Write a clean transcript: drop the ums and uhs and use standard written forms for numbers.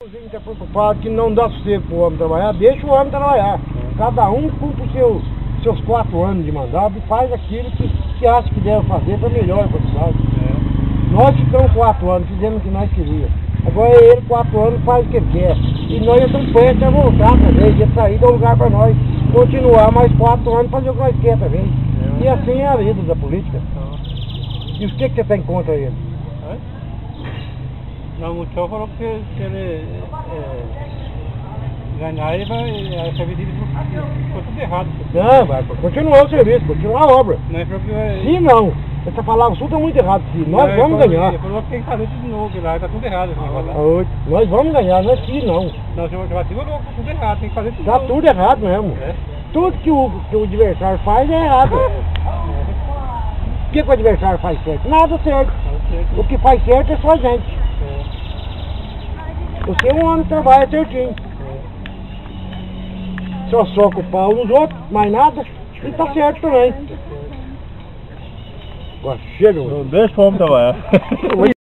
A gente está preocupado que não dá sossego para o homem trabalhar, deixa o homem trabalhar. Cada um cumpre seus 4 anos de mandato e faz aquilo que acha que deve fazer para melhor para a cidade. Nós ficamos 4 anos, fizemos o que nós queríamos. Agora ele, 4 anos, faz o que ele quer. E nós já estamos prestes a voltar também, de sair do lugar para nós continuar mais 4 anos fazer o que nós queremos também. E assim é a vida da política. E o que você tem contra ele? Não, o senhor falou que se ele ganhar, ele vai servir ficou tudo errado. Não, vai continuar o serviço, continuar a obra. Não é porque vai... Se não, essa palavra sua está muito errada. Se nós vamos ganhar. Ele falou que tem que fazer tudo de novo lá, está tudo errado. Nós vamos ganhar, não é se não. Não, o senhor já falou que tudo errado, tem que fazer tudo Está tudo errado mesmo. Tudo que o adversário faz é errado. O que o adversário faz certo? Nada certo. O que faz certo é só a gente. Você é um homem que trabalha certinho. Só soca o pau nos outros, mais nada, e tá certo também. Agora chega, não deixa o homem trabalhar.